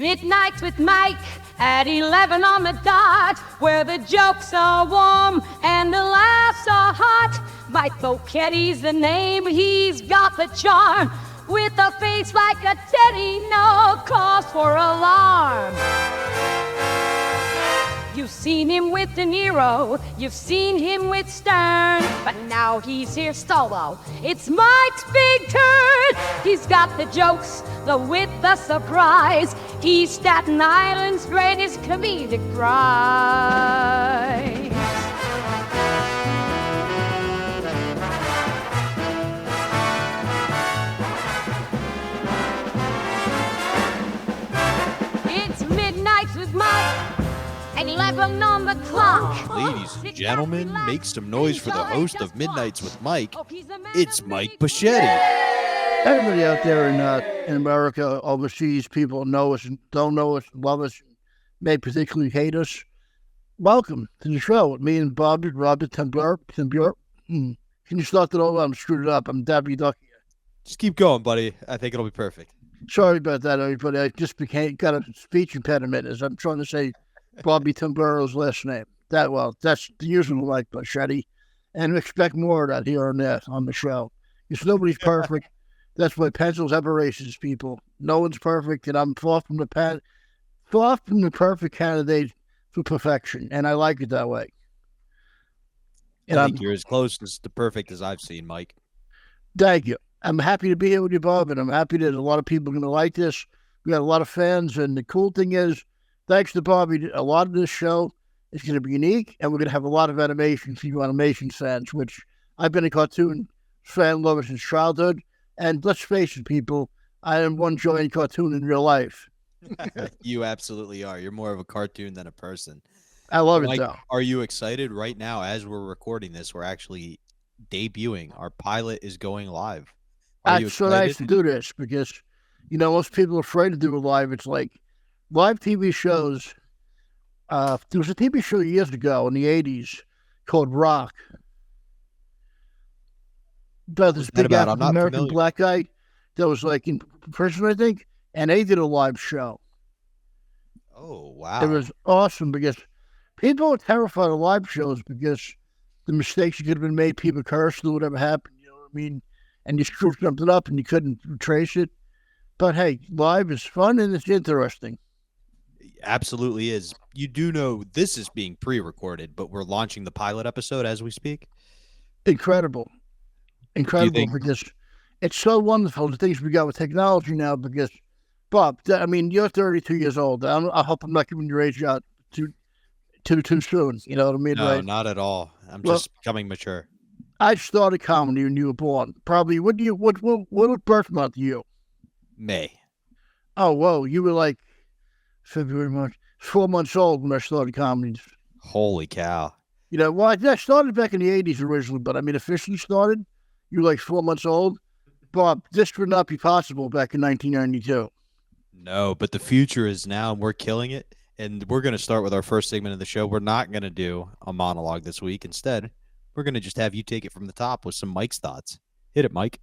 Midnights with Mike at 11 on the dot, where the jokes are warm and the laughs are hot. Mike Bocchetti's the name, he's got the charm. With a face like a teddy, no cause for alarm. You've seen him with De Niro, you've seen him with Stern, but now he's here solo. It's Mike's big turn. He's got the jokes, the wit, the surprise. He's Staten Island's greatest comedic prize. It's Midnights with Mike. 11 on the clock. Ladies and gentlemen, make some noise for the host of Midnights with Mike. It's Mike Bocchetti. Everybody out there in America, overseas, people know us and don't know us, love us, may particularly hate us. Welcome to the show with me and Robert Tembler. Can you start it over? I'm screwed it up. I'm Dabby Ducky. Just keep going, buddy. I think it'll be perfect. Sorry about that, everybody. I just got a speech impediment as I'm trying to say Bobby Timbero's last name. That's the usual Mike Bocchetti. And expect more of that here and there on the show. Because nobody's perfect. That's why pencils have erasers, people. No one's perfect, and I'm far from the perfect candidate for perfection. And I like it that way. And I think you're as close to perfect as I've seen, Mike. Thank you. I'm happy to be here with you, Bob, and I'm happy that a lot of people are going to like this. We got a lot of fans, and the cool thing is, thanks to Bobby, a lot of this show is going to be unique, and we're going to have a lot of animation for you animation fans, which I've been a cartoon fan lover since childhood. And let's face it, people, I am one giant cartoon in real life. You absolutely are. You're more of a cartoon than a person. I love Mike, it, though. Are you excited right now as we're recording this? We're actually debuting. Our pilot is going live. It's so nice to do this because, most people are afraid to do it live. It's like, live TV shows, there was a TV show years ago in the 80s called Rock. About this big African-American black guy that was like in prison, I think, and they did a live show. Oh, wow. It was awesome because people are terrified of live shows because the mistakes that could have been made, people cursed or whatever happened, you know what I mean? And you screwed something up and you couldn't trace it. But hey, live is fun and it's interesting. Absolutely is. You do know this is being pre-recorded, but we're launching the pilot episode as we speak. Incredible because it's so wonderful the things we got with technology now. Because Bob, you're 32 years old. I hope I'm not giving your age out too soon. You know what I mean? No, right? Not at all. I'm just becoming mature. I started comedy when you were born. Probably. What birth month are you? May. Oh, whoa! You were like February, March, 4 months old when I started comedy. Holy cow. I started back in the 80s originally, but officially started, you were like 4 months old. Bob, this would not be possible back in 1992. No, but the future is now, and we're killing it. And we're going to start with our first segment of the show. We're not going to do a monologue this week. Instead, we're going to just have you take it from the top with some Mike's thoughts. Hit it, Mike.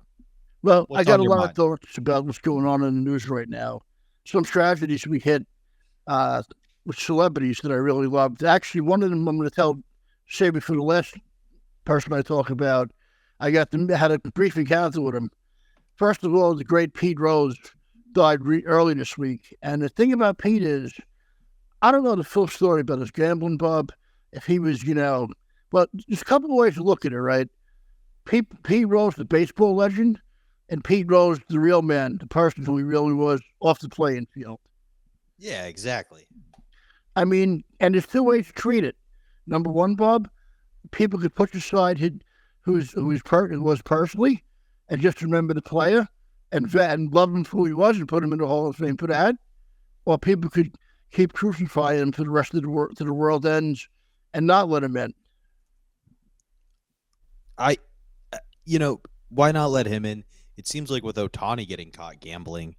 Well, I got a lot of thoughts about what's going on in the news right now. Some tragedies we hit with celebrities that I really loved. Actually, one of them I'm going to save it for the last person I talk about. I had a brief encounter with him. First of all, the great Pete Rose died early this week. And the thing about Pete is, I don't know the full story about his gambling, Bob. If he was, but there's a couple of ways to look at it, right? Pete Rose, the baseball legend, and Pete Rose, the real man, the person who he really was off the playing field. Yeah, exactly. And there's two ways to treat it. Number one, Bob, people could push aside who was personally and just remember the player and love him for who he was and put him in the Hall of Fame for that. Or people could keep crucifying him for the rest of the world, to the world ends, and not let him in. Why not let him in? It seems like with Ohtani getting caught gambling,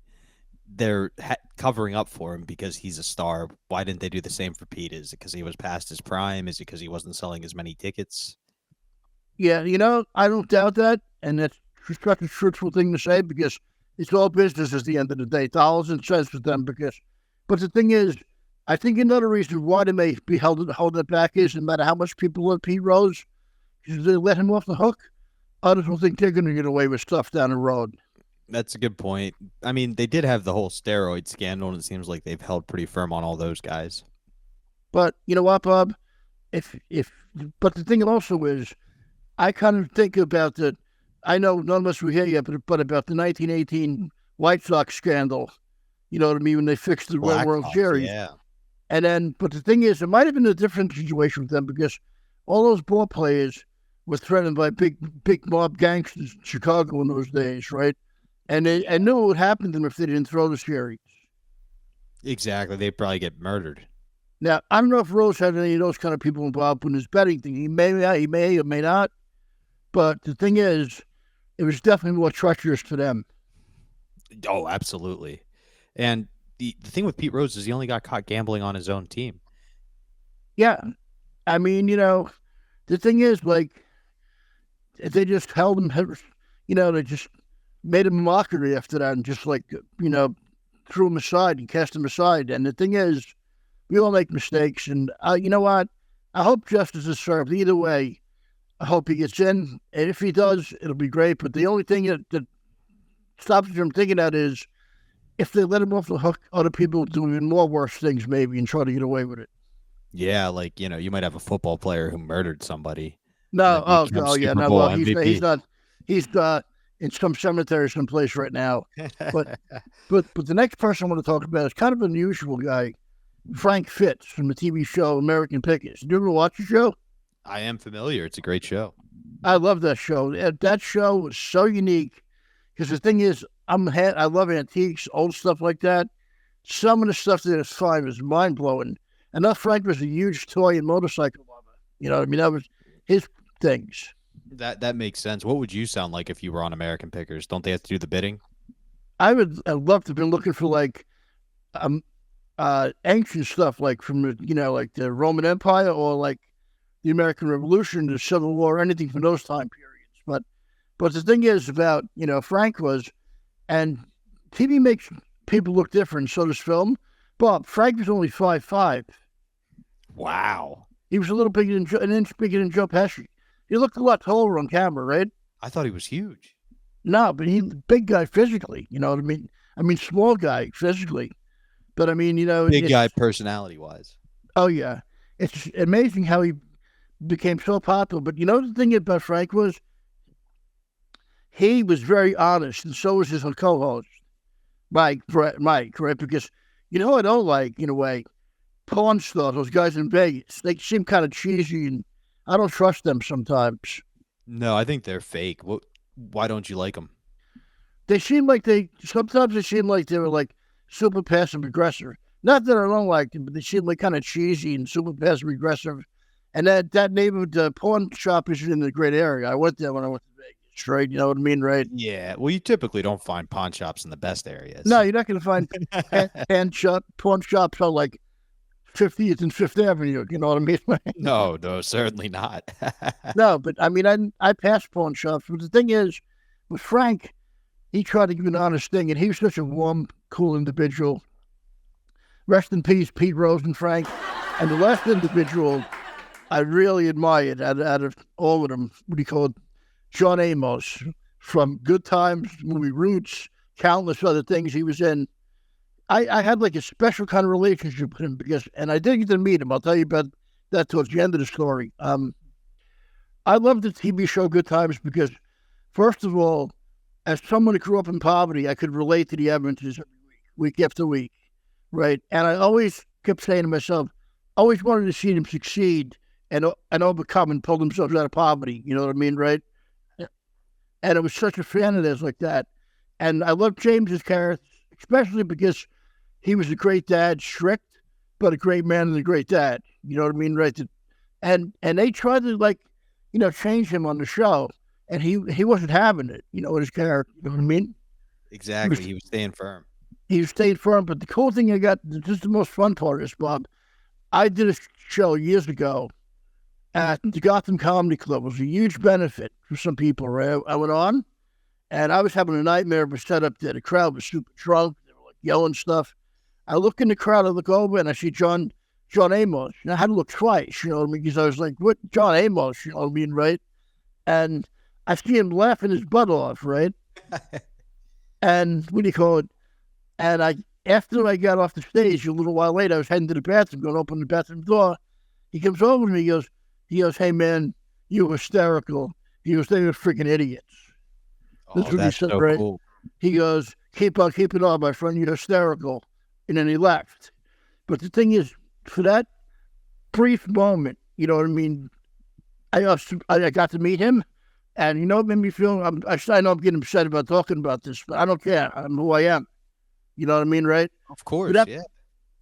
they're covering up for him because he's a star. Why didn't they do the same for Pete? Is it because he was past his prime? Is it because he wasn't selling as many tickets? Yeah, I don't doubt that, and that's such a truthful thing to say because it's all business at the end of the day. Dollars and cents for them because But the thing is, I think another reason why they may be holding it back is no matter how much people love Pete Rose, because they let him off the hook, others don't think they're going to get away with stuff down the road. That's a good point. I mean, they did have the whole steroid scandal, and it seems like they've held pretty firm on all those guys. But you know what, Bob? But the thing also is, I kind of think about the. I know none of us were here yet, but about the 1918 White Sox scandal. You know what I mean? When they fixed the World Series. Yeah. And then, but the thing is, it might have been a different situation with them because all those ball players were threatened by big mob gangsters in Chicago in those days, right? And I knew what would happen to them if they didn't throw the series. Exactly. They'd probably get murdered. Now, I don't know if Rose had any of those kind of people involved in his betting thing. He may or may not. But the thing is, it was definitely more treacherous to them. Oh, absolutely. And the thing with Pete Rose is he only got caught gambling on his own team. Yeah. I mean, the thing is, like, they just held him, they just made him a mockery after that and just, like, threw him aside and cast him aside. And the thing is, we all make mistakes. And you know what? I hope justice is served. Either way, I hope he gets in. And if he does, it'll be great. But the only thing that stops me from thinking that is if they let him off the hook, other people do even more worse things maybe and try to get away with it. Yeah, like, you might have a football player who murdered somebody. No, yeah. No, well, he's not. He's in some cemetery someplace right now. But the next person I want to talk about is kind of an unusual guy, Frank Fitz from the TV show American Pickers. Did you ever watch the show? I am familiar. It's a great show. I love that show. That show was so unique because the thing is, I love antiques, old stuff like that. Some of the stuff that is fine was mind blowing. And that Frank was a huge toy and motorcycle lover. You know what I mean? That was his things. That makes sense. What would you sound like if you were on American Pickers? Don't they have to do the bidding? I'd love to have been looking for like ancient stuff, like from like the Roman Empire or like the American Revolution, the Civil War, anything from those time periods. But the thing is about Frank was, and TV makes people look different. So does film. Bob, Frank was only 5'5". Wow. He was a little bigger an inch bigger than Joe Pesci. He looked a lot taller on camera, right? I thought he was huge. No, but he's a big guy physically. You know what I mean? I mean, small guy physically. But I mean, big guy personality-wise. Oh, yeah. It's amazing how he became so popular. But the thing about Frank was he was very honest, and so was his co-host, Mike, right? Because I don't like, in a way, porn stars, those guys in Vegas. They seem kind of cheesy, and I don't trust them sometimes. No, I think they're fake. Why don't you like them? Sometimes they seem like they were like super passive aggressive. Not that I don't like them, but they seem like kind of cheesy and super passive aggressive. And that neighborhood, the pawn shop isn't in a great area. I went there when I went to Vegas, right? You know what I mean, right? Yeah. Well, you typically don't find pawn shops in the best areas. No, you're not going to find pawn shops on like 50th and 5th Avenue. You know what I mean? No, certainly not. No, but I mean, I passed pawn shops. But the thing is, with Frank, he tried to give an honest thing, and he was such a warm, cool individual. Rest in peace, Pete Rose and Frank. And the last individual I really admired out of all of them, what he called John Amos, from Good Times, movie Roots, countless other things he was in. I had like a special kind of relationship with him and I did get to meet him. I'll tell you about that towards the end of the story. I loved the TV show Good Times because, first of all, as someone who grew up in poverty, I could relate to the Evanses every week after week, right? And I always kept saying to myself, always wanted to see them succeed and overcome and pull themselves out of poverty. You know what I mean, right? And I was such a fan of theirs like that. And I loved James's character, especially because he was a great dad, strict, but a great man and a great dad. You know what I mean, right? And they tried to change him on the show, and he wasn't having it. With his character. You know what I mean? Exactly. He was staying firm. He stayed firm. But the cool thing this is the most fun part of this, Bob. I did a show years ago at the Gotham Comedy Club. It was a huge benefit for some people, right? I went on, and I was having a nightmare of a setup there. The crowd was super drunk. They were like yelling stuff. I look in the crowd, I look over, and I see John Amos. And I had to look twice, you know what I mean? Because I was like, what, John Amos, you know what I mean, right? And I see him laughing his butt off, right? And what do you call it? And after I got off the stage, a little while later, I was heading to the bathroom, going to open the bathroom door. He comes over to me, he goes, hey, man, you were hysterical. He goes, they were freaking idiots. Oh, That's what he said, so right? cool. He goes, keep it on, my friend, you're hysterical. And then he left. But the thing is, for that brief moment, you know what I mean, I got to meet him, and you know, it made me feel, I know I'm getting upset about talking about this, but I don't care. I'm who I am. You know what I mean, right? Of course, yeah.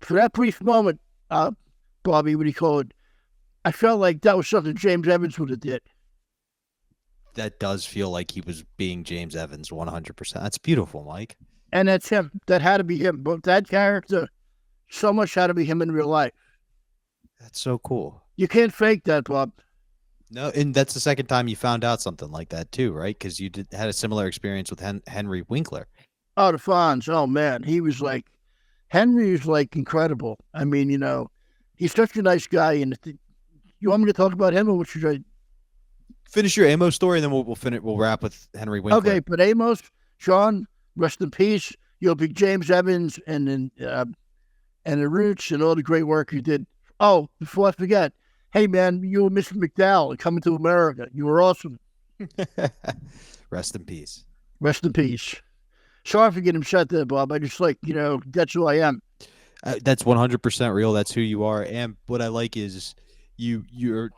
For that brief moment, Bobby, what do you call it? I felt like that was something James Evans would have did. That does feel like he was being James Evans 100%. That's beautiful, Mike. And that's him. That had to be him. But that character, so much had to be him in real life. That's so cool. You can't fake that, Bob. No, and that's the second time you found out something like that too, right? Because you had a similar experience with Henry Winkler. Oh, the Fonz. Oh, man. Henry was like incredible. I mean, you know, he's such a nice guy. And you want me to talk about him, or what should I? Finish your Amos story, and then we'll wrap with Henry Winkler. Okay, but Amos, Sean, rest in peace. You'll be James Evans and the Roots and all the great work you did. Oh, before I forget, hey man, you were Mr. McDowell coming to America. You were awesome. Rest in peace. Rest in peace. Sorry for getting upset there, Bob. I just like, you know, that's who I am. That's 100% real. That's who you are. And what I like is you're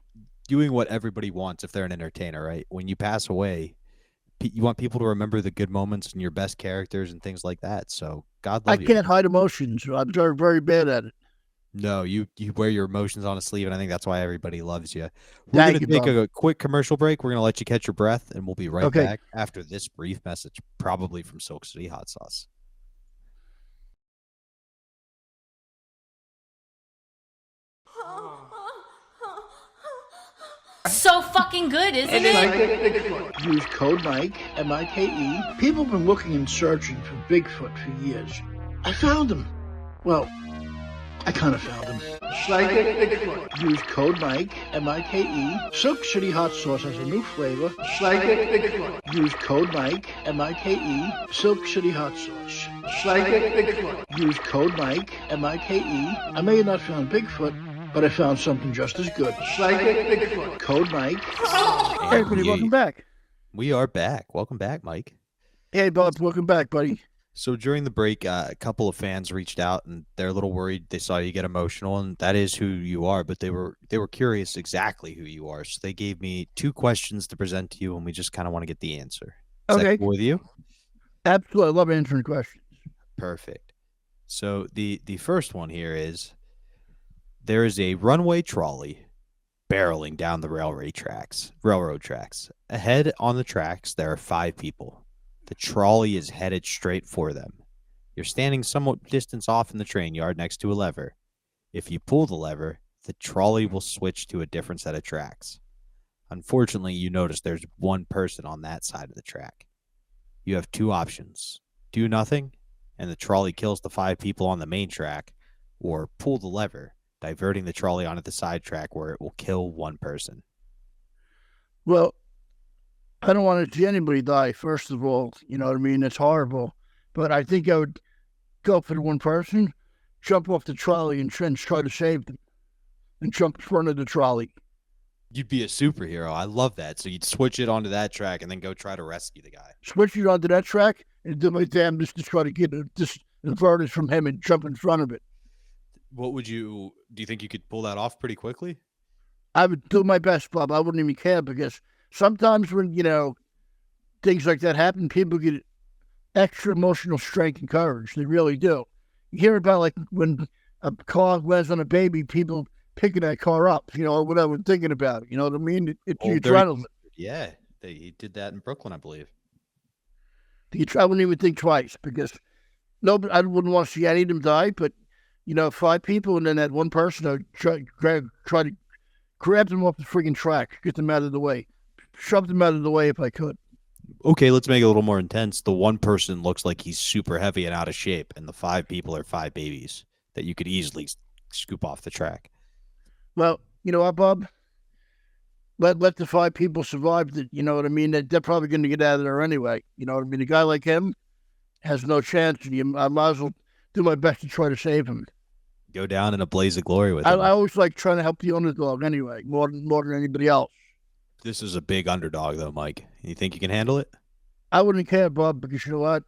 doing what everybody wants if they're an entertainer, right? When you pass away, you want people to remember the good moments and your best characters and things like that. So God love you. I can't hide emotions. I'm very, very bad at it. No, you wear your emotions on a sleeve, and I think that's why everybody loves you. We're going to take a quick commercial break. We're going to let you catch your breath, and we'll be right back after this brief message, probably from Silk City Hot Sauce. So fucking good, isn't it? Use code Mike, M-I-K-E. People have been looking and searching for Bigfoot for years. I found him. Well, I kind of found him. Psychic Bigfoot. Use code Mike, M-I-K-E. Silk City Hot Sauce has a new flavor. Psychic Bigfoot. Use code Mike, M-I-K-E. Silk City Hot Sauce. Psychic Bigfoot. Use code Mike, M-I-K-E. I may have not found Bigfoot, but I found something just as good. Psychic Bigfoot. Code Mike. Hey, everybody, welcome back. We are back. Welcome back, Mike. Hey, Bob. Welcome back, buddy. So during the break, a couple of fans reached out, and they're a little worried. They saw you get emotional, and that is who you are. But they were curious exactly who you are. So they gave me 2 questions to present to you, and we just kind of want to get the answer. Is that cool with you? Absolutely. I love answering questions. Perfect. So the first one here is, there is a runway trolley barreling down the railroad tracks. Ahead on the tracks, there are 5 people. The trolley is headed straight for them. You're standing somewhat distance off in the train yard next to a lever. If you pull the lever, the trolley will switch to a different set of tracks. Unfortunately, you notice there's one person on that side of the track. You have 2 options. Do nothing, and the trolley kills the 5 people on the main track, or pull the lever, diverting the trolley onto the side track where it will kill 1 person. Well, I don't want to see anybody die, first of all. You know what I mean? It's horrible. But I think I would go for the 1 person, jump off the trolley and try to save them, and jump in front of the trolley. You'd be a superhero. I love that. So you'd switch it onto that track and then go try to rescue the guy. Switch it onto that track and do my damnedest to try to get this inverted from him and jump in front of it. Do you think you could pull that off pretty quickly? I would do my best, Bob. I wouldn't even care, because sometimes when, you know, things like that happen, people get extra emotional strength and courage. They really do. You hear about, like, when a car lands on a baby, people picking that car up, you know, or whatever, thinking about it. You know what I mean? It's the adrenaline. Yeah, he did that in Brooklyn, I believe. I wouldn't even think twice, because I wouldn't want to see any of them die, but, you know, 5 people and then that 1 person, I would try to grab them off the friggin' track, get them out of the way, shove them out of the way if I could. Okay, let's make it a little more intense. The one person looks like he's super heavy and out of shape, and the 5 people are 5 babies that you could easily scoop off the track. Well, you know what, Bob? Let the 5 people survive. You know what I mean? They're probably going to get out of there anyway. You know what I mean? A guy like him has no chance. I might as well do my best to try to save him. Go down in a blaze of glory with him. I always like trying to help the underdog anyway, more than anybody else. This is a big underdog, though, Mike. You think you can handle it? I wouldn't care, Bob, because you know what?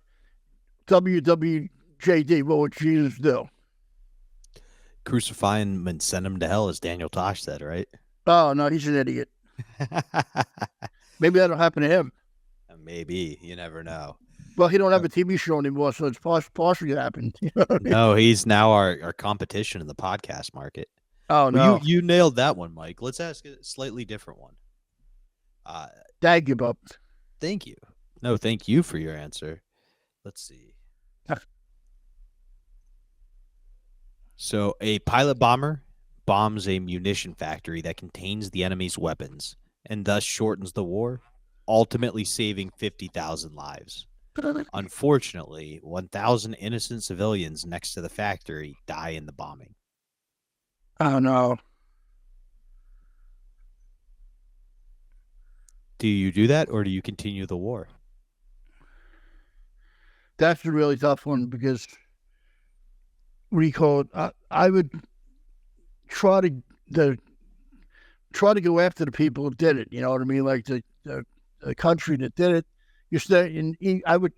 WWJD, what would Jesus do? Crucify him and send him to hell, as Daniel Tosh said, right? Oh, no, he's an idiot. Maybe that'll happen to him. Maybe. You never know. Well, he don't have a TV show anymore, so it's partially happened. You know what I mean? No, he's now our competition in the podcast market. Oh, no. Well, you nailed that one, Mike. Let's ask a slightly different one. Thank you, Bob. Thank you. No, thank you for your answer. Let's see. So, a pilot bomber bombs a munition factory that contains the enemy's weapons and thus shortens the war, ultimately saving 50,000 lives. Unfortunately, 1,000 innocent civilians next to the factory die in the bombing. Oh, no. Do you do that, or do you continue the war? That's a really tough one because I would try to go after the people who did it. You know what I mean? Like the country that did it. I would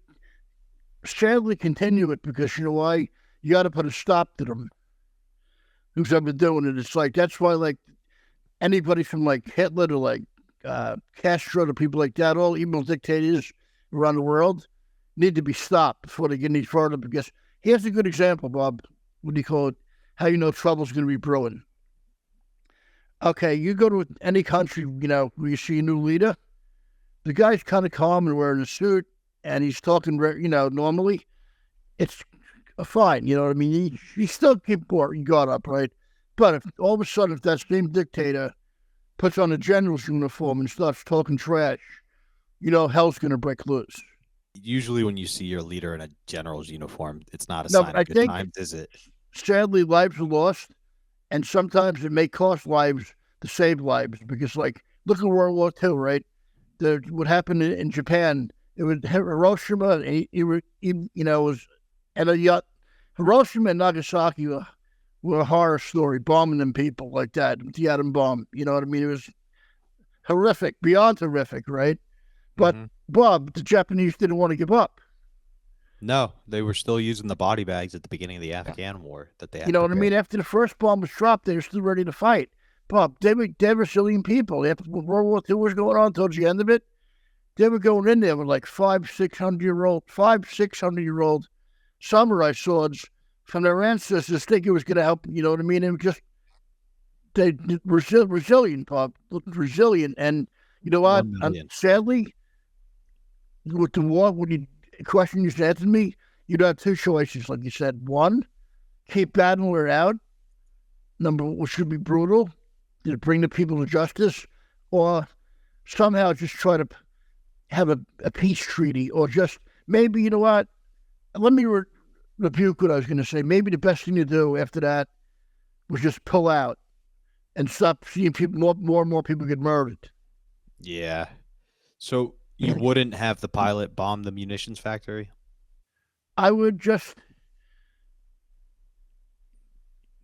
sadly continue it because you know why? You got to put a stop to them. Who's ever doing it? It's like that's why like anybody from like Hitler to like Castro to people like that, all evil dictators around the world need to be stopped before they get any further. Because here's a good example, Bob. What do you call it? How you know trouble's going to be brewing. Okay, you go to any country, you know, where you see a new leader, the guy's kind of calm and wearing a suit, and he's talking, you know, normally. It's fine, you know what I mean? He still keep guard up, right? But if all of a sudden, if that same dictator puts on a general's uniform and starts talking trash, you know, hell's going to break loose. Usually when you see your leader in a general's uniform, it's not a sign of good times, is it? Sadly, lives are lost, and sometimes it may cost lives to save lives because, like, look at World War II, right? What happened in Japan, it was Hiroshima, Hiroshima and Nagasaki were a horror story, bombing them people like that, the atom bomb. You know what I mean? It was horrific, beyond horrific, right? But Bob, the Japanese didn't want to give up. No, they were still using the body bags at the beginning of the Afghan war that they had. You know what I mean? After the first bomb was dropped, they were still ready to fight. Bob, they were resilient people. After World War II was going on towards the end of it, they were going in there with like 600-year-old samurai swords from their ancestors, think it was going to help. You know what I mean? And just they resilient, Bob, resilient. And you know what? Sadly, with the war, when you question you said to me, you'd have 2 choices, like you said. One, keep battling it out. Number one, should be brutal, to bring the people to justice, or somehow just try to have a peace treaty, or just maybe, you know what? Let me rebuke what I was going to say. Maybe the best thing to do after that was just pull out and stop seeing people, more and more people get murdered. Yeah. So you wouldn't have the pilot bomb the munitions factory? I would just,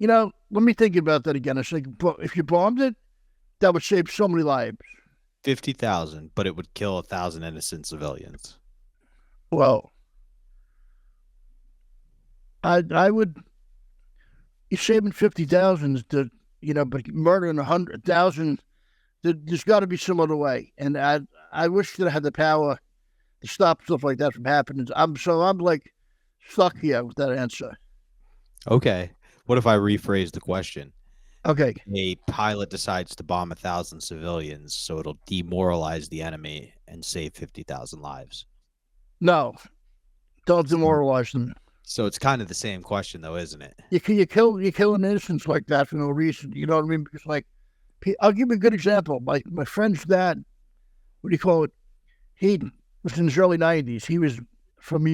let me think about that again. It's like, if you bombed it, that would save so many lives. 50,000, but it would kill 1,000 innocent civilians. Well, I would, you're saving 50,000 but murdering 100,000, there's got to be some other way. And I wish that I had the power to stop stuff like that from happening. I'm like stuck here with that answer. Okay. What if I rephrase the question? Okay. A pilot decides to bomb 1,000 civilians, so it'll demoralize the enemy and save 50,000 lives. No, don't demoralize them. So it's kind of the same question, though, isn't it? You kill an innocent like that for no reason. You know what I mean? Because, like, I'll give you a good example. My friend's dad, what do you call it? He was in his early 90s. He was from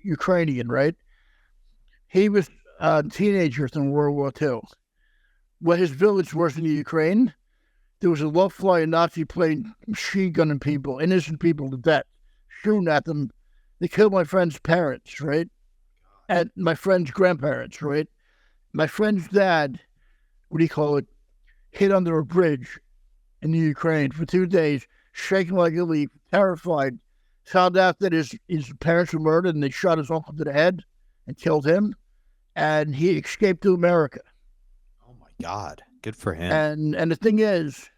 Ukrainian, right? He was a teenager in World War II. Where his village was in the Ukraine, there was a low-flying Nazi plane machine gunning people, innocent people to death, shooting at them. They killed my friend's parents, right? And my friend's grandparents, right? My friend's dad, hid under a bridge in the Ukraine for 2 days, shaking like a leaf, terrified. Found out that his parents were murdered and they shot his uncle to the head and killed him. And he escaped to America. Oh, my God. Good for him. And the thing is,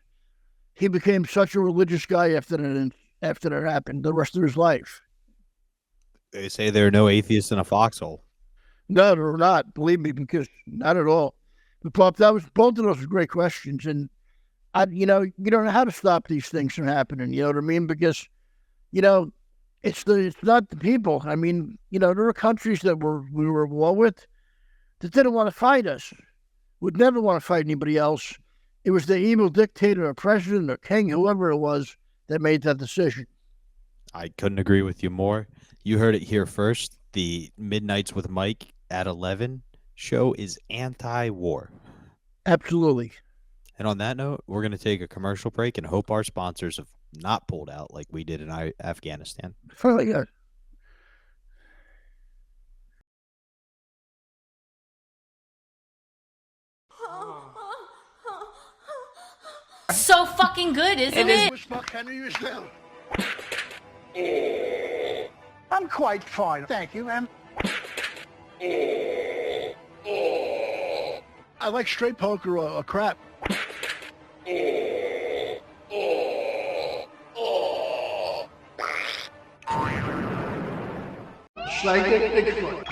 he became such a religious guy after that happened the rest of his life. They say there are no atheists in a foxhole. No, they're not. Believe me, because not at all. But Bob, both of those were great questions, and you don't know how to stop these things from happening. You know what I mean? Because it's not the people. I mean, there are countries that we were at war with that didn't want to fight us. Would never want to fight anybody else. It was the evil dictator or president or king, whoever it was, that made that decision. I couldn't agree with you more. You heard it here first. The Midnights with Mike at 11 show is anti-war. Absolutely. And on that note, we're going to take a commercial break and hope our sponsors have not pulled out like we did in Afghanistan. Fairly good. So fucking good, isn't it? I'm quite fine, thank you, ma'am. I like straight poker or crap.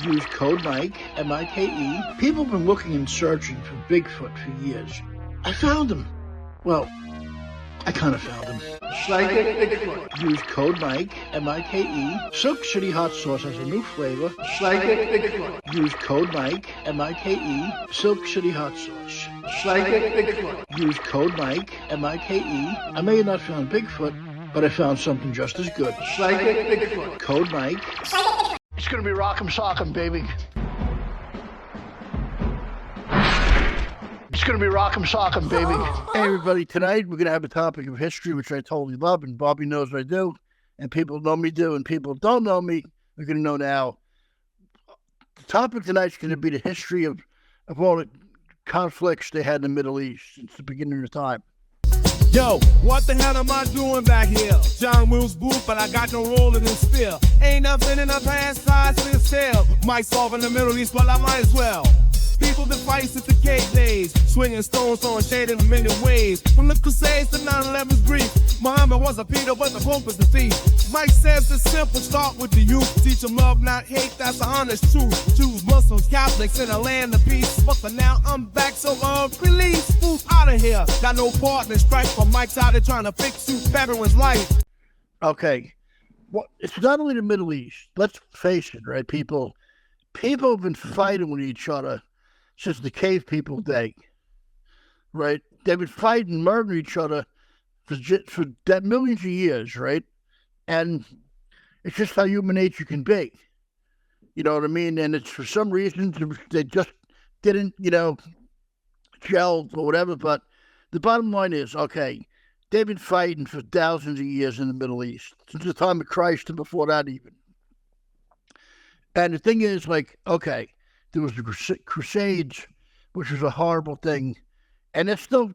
Use code Mike, M-I-K-E. People have been looking and searching for Bigfoot for years. I found him. Well, I kind of found him. Bigfoot. Use code Mike, M-I-K-E. Silk City Hot Sauce has a new flavor. Bigfoot. Use code Mike, M-I-K-E. Silk City Hot Sauce. Bigfoot. Use code Mike, M-I-K-E. I may have not found Bigfoot, but I found something just as good. Bigfoot. Code Mike. It's gonna be rock'em sock'em, baby. It's gonna be rock'em sock'em, baby. Hey everybody, tonight we're gonna have a topic of history, which I totally love, and Bobby knows I do, and people know me do, and people don't know me, they're gonna know now. The topic tonight's gonna be the history of all the conflicts they had in the Middle East since the beginning of time. Yo, what the hell am I doing back here? John Wills booth, but I got no role in this still. Ain't nothing in the past size for this tale. Might solve in the Middle East, but I might as well. People been fighting since the cave days, swinging stones, throwing shade in a million ways. From the Crusades to 9/11's brief, Muhammad was a Peter, but the Pope is the thief. Mike says it's simple, start with the youth. Teach them love, not hate, that's the honest truth. Jews, Muslims, Catholics in a land of peace. But for now, I'm back, so release. Who's out of here? Got no partner, strike for Mike's out there trying to fix you, everyone's life. Okay, well, it's not only the Middle East. Let's face it, right? People have been fighting with each other since the cave people day, right? They've been fighting, murdering each other for millions of years, right? And it's just how human nature can be. You know what I mean? And it's for some reason they just didn't, gel or whatever. But the bottom line is, okay, they've been fighting for thousands of years in the Middle East, since the time of Christ and before that even. And the thing is, okay, there was the Crusades, which was a horrible thing. And there's still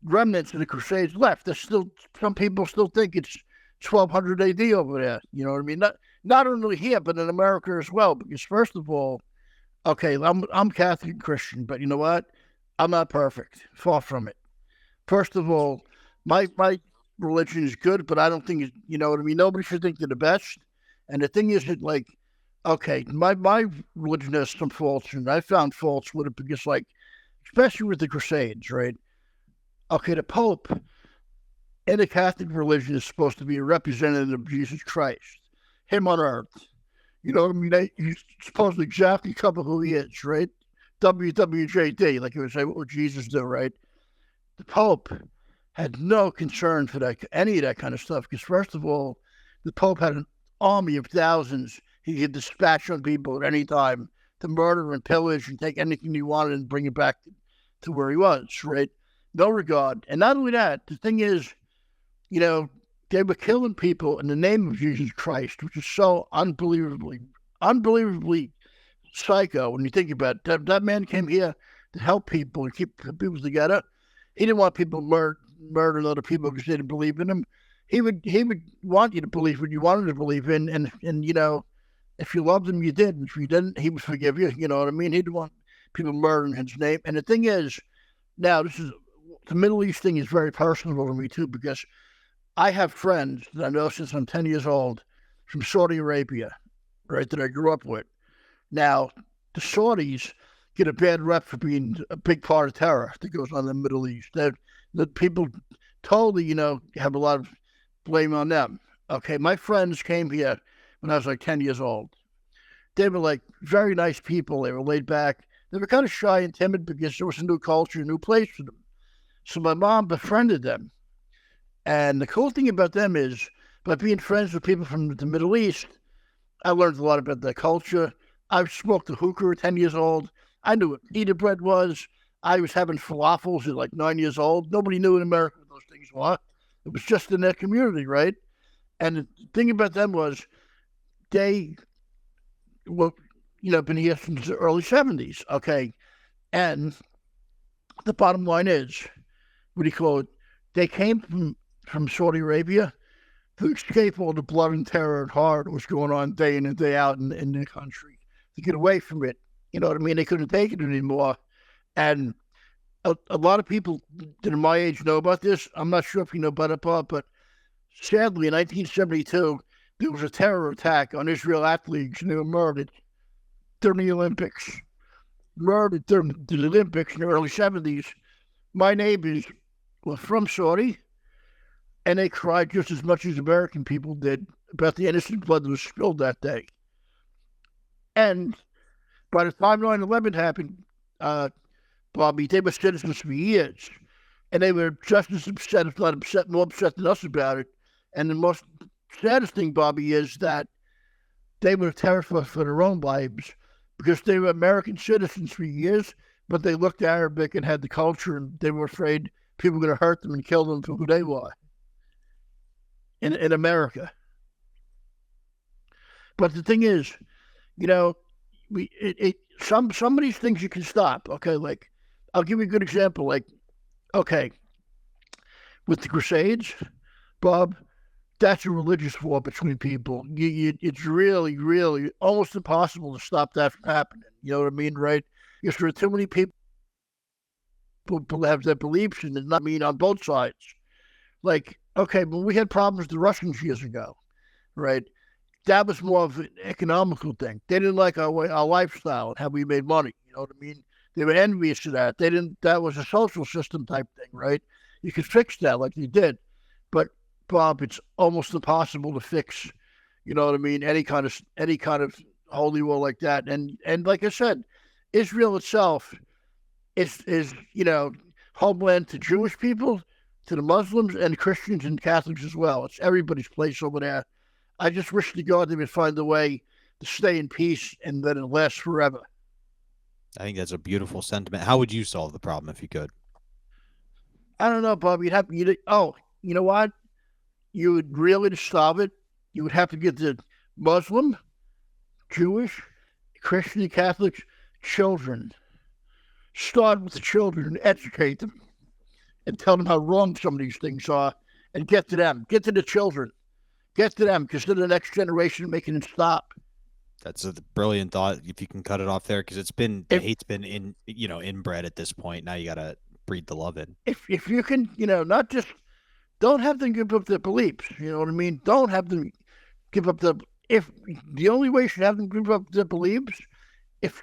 remnants of the Crusades left. There's still, some people still think it's 1200 AD over there. You know what I mean? Not only here, but in America as well. Because first of all, okay, I'm Catholic and Christian, but you know what? I'm not perfect. Far from it. First of all, my religion is good, but I don't think it's, you know what I mean? Nobody should think they're the best. And the thing is that, okay, my religion has some faults, and I found faults with it because, especially with the Crusades, right? Okay, the Pope in the Catholic religion is supposed to be a representative of Jesus Christ, him on earth. You know what I mean? He's supposed to exactly cover who he is, right? WWJD, like you would say, what would Jesus do, right? The Pope had no concern for any of that kind of stuff because, first of all, the Pope had an army of thousands he could dispatch on people at any time to murder and pillage and take anything he wanted and bring it back to where he was, right? No regard. And not only that, the thing is, they were killing people in the name of Jesus Christ, which is so unbelievably psycho when you think about it. That man came here to help people and keep people together. He didn't want people murdering other people because they didn't believe in him. He would want you to believe what you wanted to believe in, and if you loved him, you did. And if you didn't, he would forgive you. You know what I mean? He didn't want people murdering his name. And the thing is, now the Middle East thing is very personal to me too, because I have friends that I know since I'm 10 years old from Saudi Arabia, right, that I grew up with. Now, the Saudis get a bad rep for being a big part of terror that goes on in the Middle East. The people totally, have a lot of blame on them. Okay, my friends came here when I was like 10 years old. They were like very nice people. They were laid back. They were kind of shy and timid because there was a new culture, a new place for them. So my mom befriended them. And the cool thing about them is, by being friends with people from the Middle East, I learned a lot about their culture. I smoked a hookah at 10 years old. I knew what pita bread was. I was having falafels at like 9 years old. Nobody knew in America what those things were. It was just in their community, right? And the thing about them was they were, been here since the early 70s, okay? And the bottom line is, they came from Saudi Arabia to escape all the blood and terror and horror that was going on day in and day out in their country, to get away from it. You know what I mean? They couldn't take it anymore. And a lot of people that are my age know about this. I'm not sure if you know about it, Bob, but sadly, in 1972, there was a terror attack on Israel athletes, and they were murdered during the Olympics. Murdered during the Olympics in the early 70s. My neighbors were from Saudi, and they cried just as much as American people did about the innocent blood that was spilled that day. And by the time 9/11 happened, Bobby, they were citizens for years, and they were just as upset, if not more upset than us about it. And the most saddest thing, Bobby, is that they were terrified for their own lives because they were American citizens for years, but they looked Arabic and had the culture, and they were afraid people were going to hurt them and kill them for who they were in America. But the thing is, some of these things you can stop. Okay, like I'll give you a good example. Like, okay, with the Crusades, Bob, that's a religious war between people. It's really, really almost impossible to stop that from happening. You know what I mean, right? Because there are too many people who have their beliefs, and it's not mean on both sides. Like, okay, when we had problems with the Russians years ago, right? That was more of an economical thing. They didn't like our lifestyle and how we made money. You know what I mean? They were envious of that. That was a social system type thing, right? You could fix that like you did. But Bob, it's almost impossible to fix, you know what I mean, any kind of holy war like that. And like I said, Israel itself is homeland to Jewish people, to the Muslims and Christians and Catholics as well. It's everybody's place over there. I just wish to God they would find a way to stay in peace and that it lasts forever. I think that's a beautiful sentiment. How would you solve the problem if you could? I don't know, Bob. You know what? You would really, to solve it, you would have to get the Muslim, Jewish, Christian, Catholic children. Start with the children and educate them and tell them how wrong some of these things are, and get to them. Get to the children. Get to them, because they're the next generation making it stop. That's a brilliant thought. If you can cut it off there, because the hate's been inbred at this point. Now you got to breed the love in. If you can, not just, don't have them give up their beliefs. You know what I mean? Don't have them give up if the only way you should have them give up their beliefs is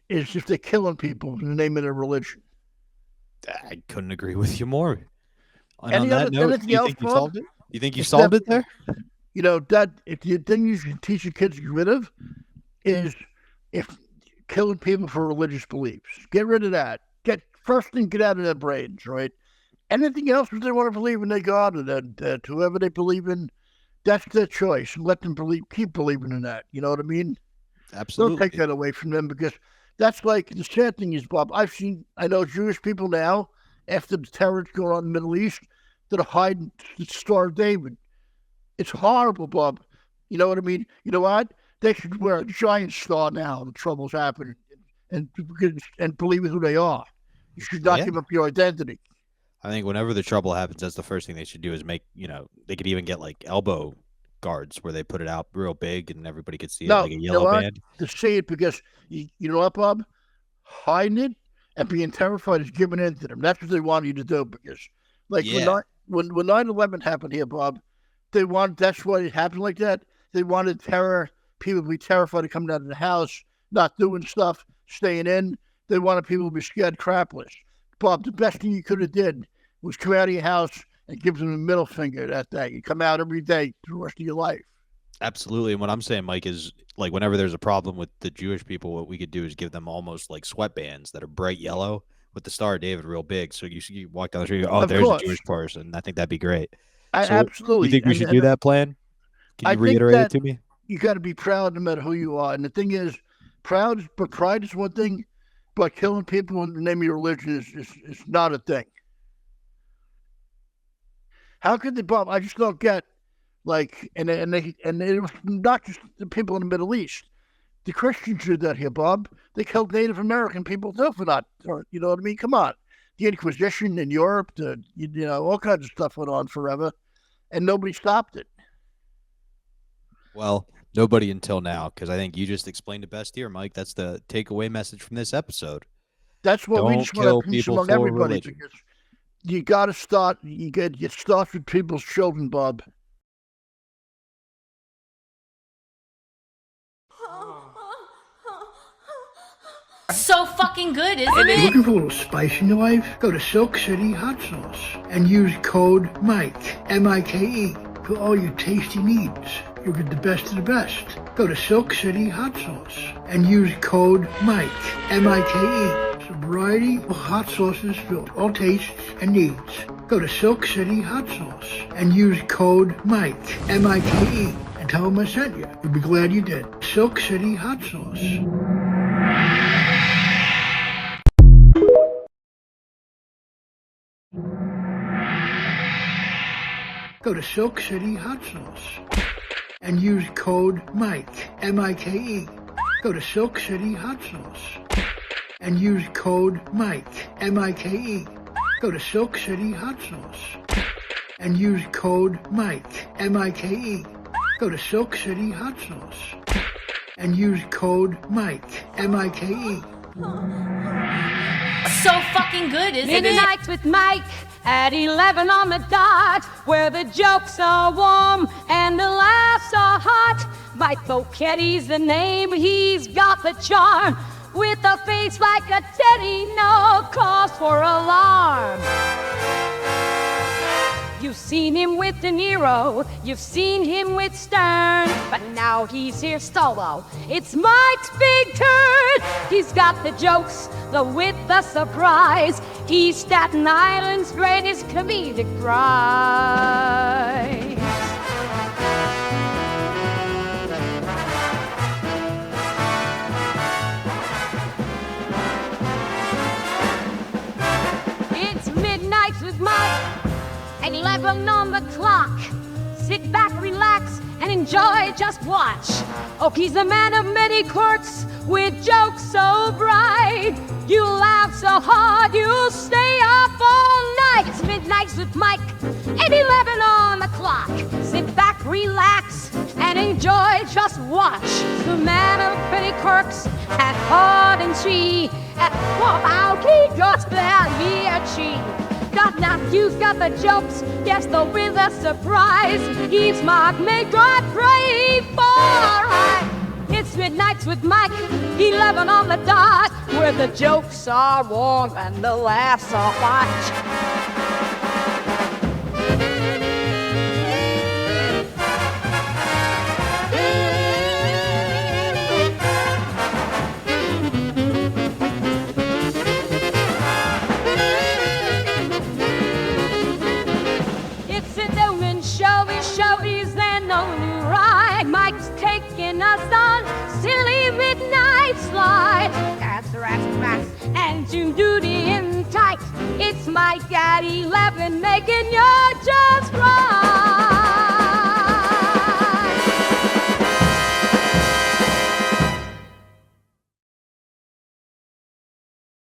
if they're killing people in the name of their religion. I couldn't agree with you more. And on that note, do you think you solved it? You think you solved it there? That if the thing you should teach your kids to get rid of is if killing people for religious beliefs. Get rid of that. Get out of their brains, right? Anything else that they want to believe in their God or that whoever they believe in, That's their choice. Let them keep believing in that. You know what I mean? Absolutely. Don't take that away from them, because that's like, the sad thing is, Bob, I know Jewish people now, after the terror's going on in the Middle East, that are hiding the Star of David. It's horrible, Bob. You know what I mean? You know what? They should wear a giant star now when the trouble's happening, and believe in who they are. You should not give up your identity. I think whenever the trouble happens, that's the first thing they should do is make, they could even get like elbow guards where they put it out real big and everybody could see it like a yellow band. To see it, because you know what, Bob? Hiding it and being terrified is giving in to them. That's what they want you to do, because like when 9/11 happened here, Bob, that's why it happened like that. They wanted people to be terrified of coming out of the house, not doing stuff, staying in. They wanted people to be scared crapless. Bob, the best thing you could have did was come out of your house and give them a middle finger that day. You come out every day for the rest of your life. Absolutely. And what I'm saying, Mike, is like whenever there's a problem with the Jewish people, what we could do is give them almost like sweatbands that are bright yellow with the Star of David real big. So you walk down the street, there's a Jewish person. I think that'd be great. Absolutely. You think we should do that plan? Can you reiterate it to me? You got to be proud no matter who you are. And the thing is, pride is one thing, but killing people in the name of your religion is not a thing. How could they, Bob? I just don't get, like, and it was not just the people in the Middle East. The Christians did that here, Bob. They killed Native American people too for not, you know what I mean? Come on. The Inquisition in Europe, all kinds of stuff went on forever, and nobody stopped it. Well, nobody until now, because I think you just explained it best here, Mike. That's the takeaway message from this episode. That's what we just want to teach among everybody, because you got to start. It starts with people's children, Bob. So fucking good, isn't it? Looking for a little spice in your life? Go to Silk City Hot Sauce and use code MIKE, M-I-K-E, for all your tasty needs. You'll get the best of the best. Go to Silk City Hot Sauce and use code MIKE, M-I-K-E. It's a variety of hot sauces for all tastes and needs. Go to Silk City Hot Sauce and use code MIKE, M-I-K-E, and tell them I sent you. You'll be glad you did. Silk City Hot Sauce. Go to Silk City Hot Sauce and use code MIKE, M-I-K-E. Go to Silk City Hot Sauce and use code MIKE, M-I-K-E. Go to Silk City Hot Sauce and use code MIKE, M-I-K-E. Go to Silk City Hot Sauce and use code MIKE, M-I-K-E. So fucking good, isn't it? Midnight with Mike at 11 on the dot, where the jokes are warm and the laughs are hot. Mike Bocchetti's the name, he's got the charm. With a face like a teddy, no cause for alarm. You've seen him with De Niro, you've seen him with Stern, but now he's here solo. It's Mike's big turn. He's got the jokes, the wit, the surprise. He's Staten Island's greatest comedic prize. It's Midnight with Mike at 11 on the clock. Sit back, relax, and enjoy, just watch. Oh, he's a man of many quirks with jokes so bright. You laugh so hard, you'll stay up all night. It's Midnights with Mike at 11 on the clock. Sit back, relax, and enjoy, just watch. The man of many quirks at hard and tree. At what out he just got now, you've got the jokes, yes, though with a surprise. He's Mark, may God pray for right. It's Midnights with Mike, 11 on the dot, where the jokes are warm and the laughs are hot. suit and duty in tight. It's Mike at 11 making your